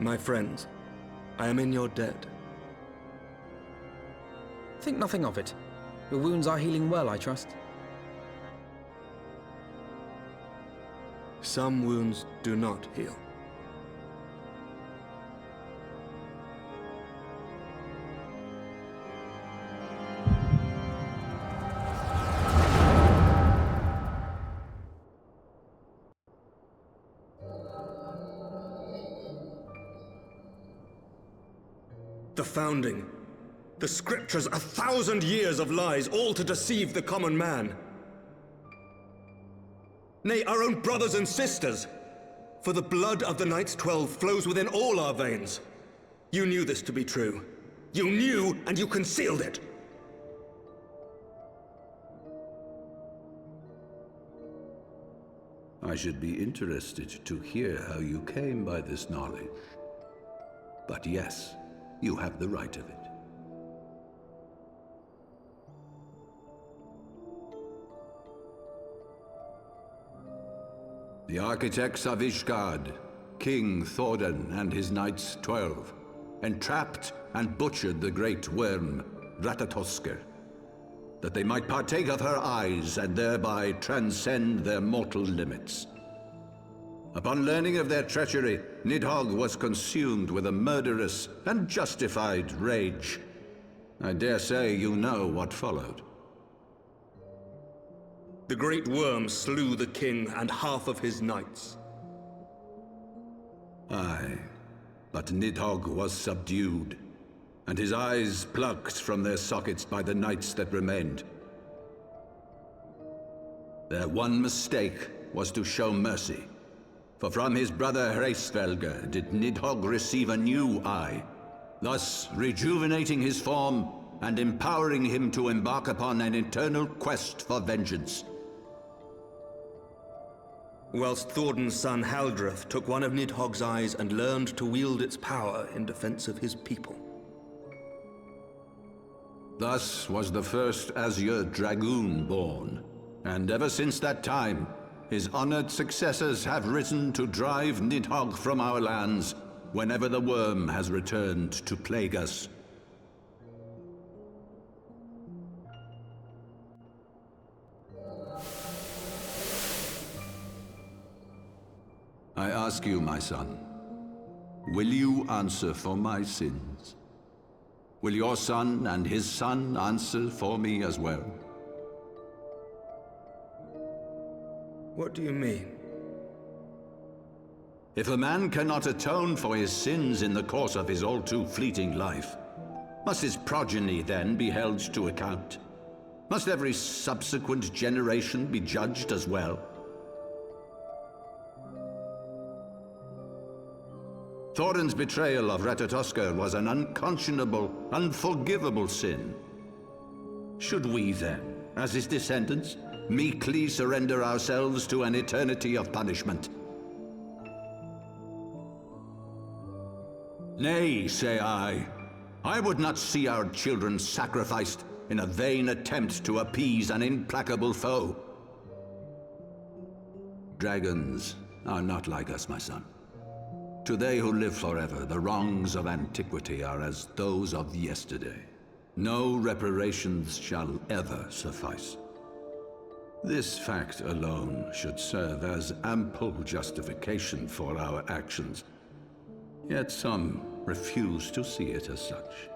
My friends, I am in your debt. Think nothing of it. Your wounds are healing well, I trust. Some wounds do not heal. The Founding. The Scriptures, 1,000 years of lies, all to deceive the common man. Nay, our own brothers and sisters. For the blood of the Knights 12 flows within all our veins. You knew this to be true. You knew, and you concealed it. I should be interested to hear how you came by this knowledge. But yes, you have the right of it. The architects of Ishgard, King Thordan and his Knights 12, entrapped and butchered the great worm, Ratatoskr, that they might partake of her eyes and thereby transcend their mortal limits. Upon learning of their treachery, Nidhogg was consumed with a murderous and justified rage. I dare say you know what followed. The great worm slew the king and half of his knights. Aye, but Nidhogg was subdued, and his eyes plucked from their sockets by the knights that remained. Their one mistake was to show mercy. For from his brother Hreisvelger did Nidhogg receive a new eye, thus rejuvenating his form and empowering him to embark upon an eternal quest for vengeance. Whilst Thordan's son Haldreth took one of Nidhogg's eyes and learned to wield its power in defense of his people. Thus was the first Azure Dragoon born, and ever since that time, his honored successors have risen to drive Nidhogg from our lands whenever the worm has returned to plague us. I ask you, my son, will you answer for my sins? Will your son and his son answer for me as well? What do you mean? If a man cannot atone for his sins in the course of his all-too-fleeting life, must his progeny then be held to account? Must every subsequent generation be judged as well? Thordan's betrayal of Ratatoskr was an unconscionable, unforgivable sin. Should we then, as his descendants, meekly surrender ourselves to an eternity of punishment? Nay, say I. I would not see our children sacrificed in a vain attempt to appease an implacable foe. Dragons are not like us, my son. To they who live forever, the wrongs of antiquity are as those of yesterday. No reparations shall ever suffice. This fact alone should serve as ample justification for our actions. Yet some refuse to see it as such.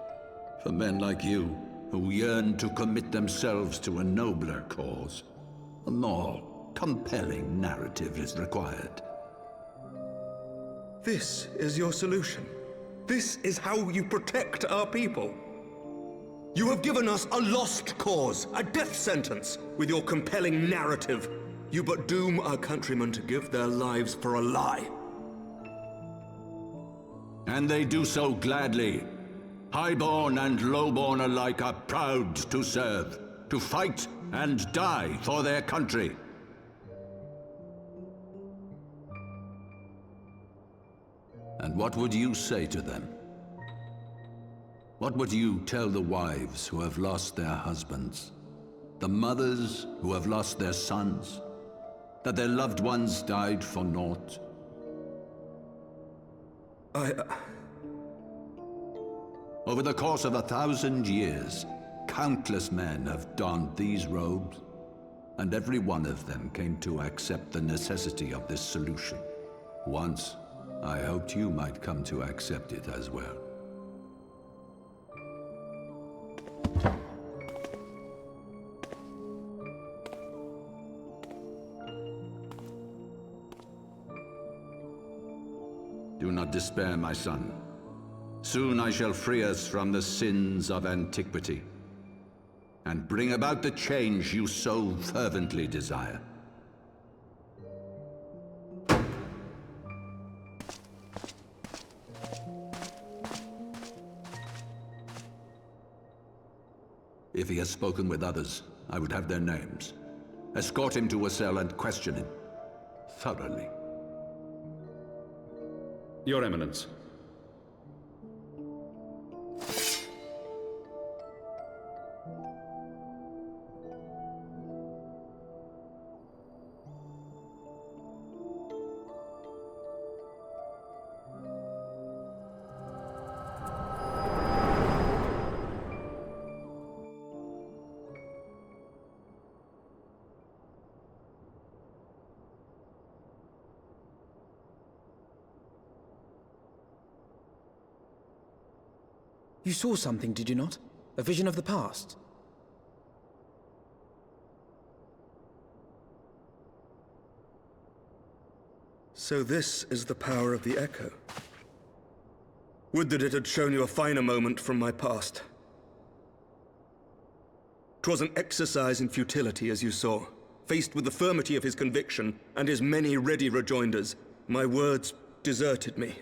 For men like you, who yearn to commit themselves to a nobler cause, a more compelling narrative is required. This is your solution. This is how you protect our people. You have given us a lost cause, a death sentence. With your compelling narrative, you but doom our countrymen to give their lives for a lie. And they do so gladly. Highborn and lowborn alike are proud to serve, to fight and die for their country. And what would you say to them? What would you tell the wives who have lost their husbands? The mothers who have lost their sons? That their loved ones died for naught? I... Over the course of 1,000 years, countless men have donned these robes, and every one of them came to accept the necessity of this solution. Once, I hoped you might come to accept it as well. Do not despair, my son. Soon I shall free us from the sins of Antiquity, and bring about the change you so fervently desire. If he has spoken with others, I would have their names. Escort him to a cell and question him thoroughly. Your Eminence. You saw something, did you not? A vision of the past? So this is the power of the Echo. Would that it had shown you a finer moment from my past. 'Twas an exercise in futility, as you saw. Faced with the firmity of his conviction and his many ready rejoinders, my words deserted me.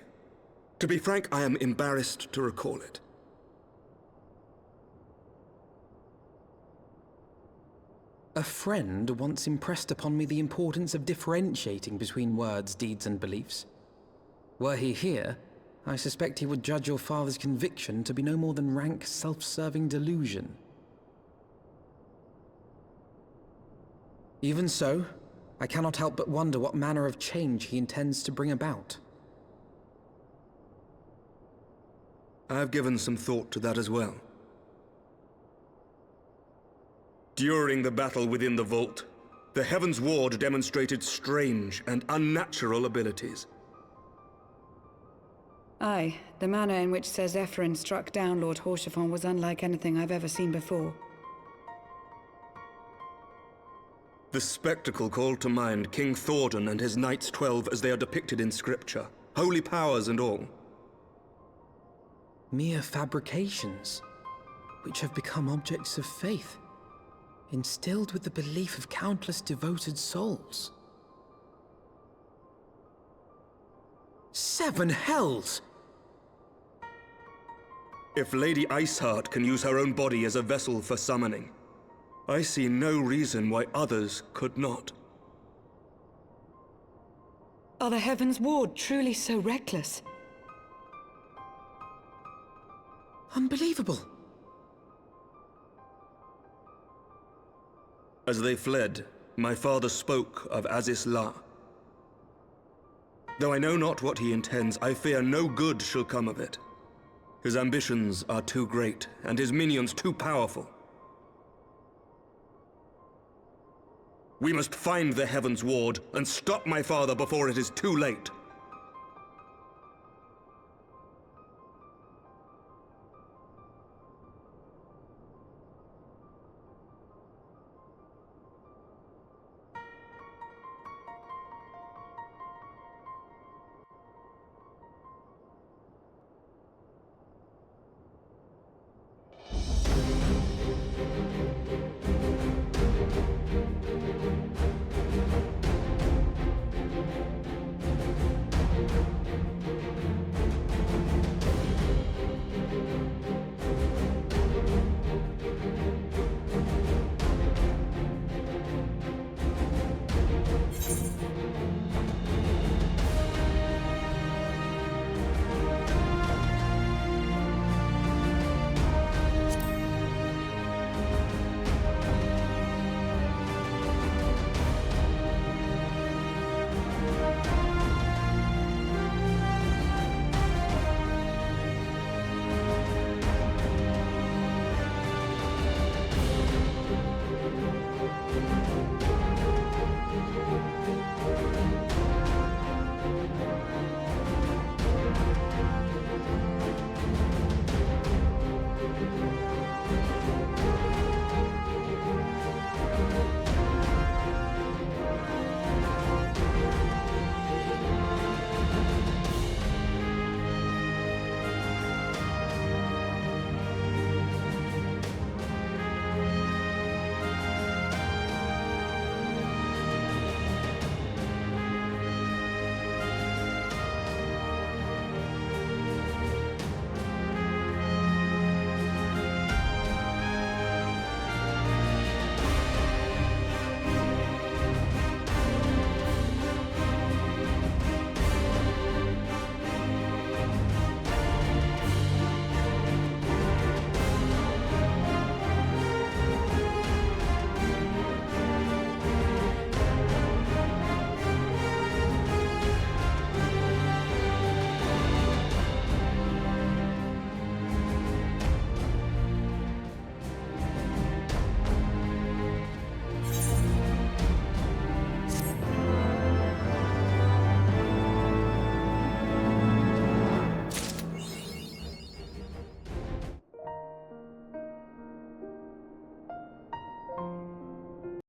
To be frank, I am embarrassed to recall it. A friend once impressed upon me the importance of differentiating between words, deeds, and beliefs. Were he here, I suspect he would judge your father's conviction to be no more than rank, self-serving delusion. Even so, I cannot help but wonder what manner of change he intends to bring about. I have given some thought to that as well. During the battle within the vault, the Heaven's Ward demonstrated strange and unnatural abilities. Aye, the manner in which Sir Zephyrin struck down Lord Haurchefant was unlike anything I've ever seen before. The spectacle called to mind King Thordan and his Knights 12 as they are depicted in scripture, holy powers and all. Mere fabrications, which have become objects of faith, instilled with the belief of countless devoted souls. 7 hells! If Lady Iceheart can use her own body as a vessel for summoning, I see no reason why others could not. Are the Heaven's Ward truly so reckless? Unbelievable! As they fled, my father spoke of Aziz La. Though I know not what he intends, I fear no good shall come of it. His ambitions are too great, and his minions too powerful. We must find the Heaven's Ward and stop my father before it is too late.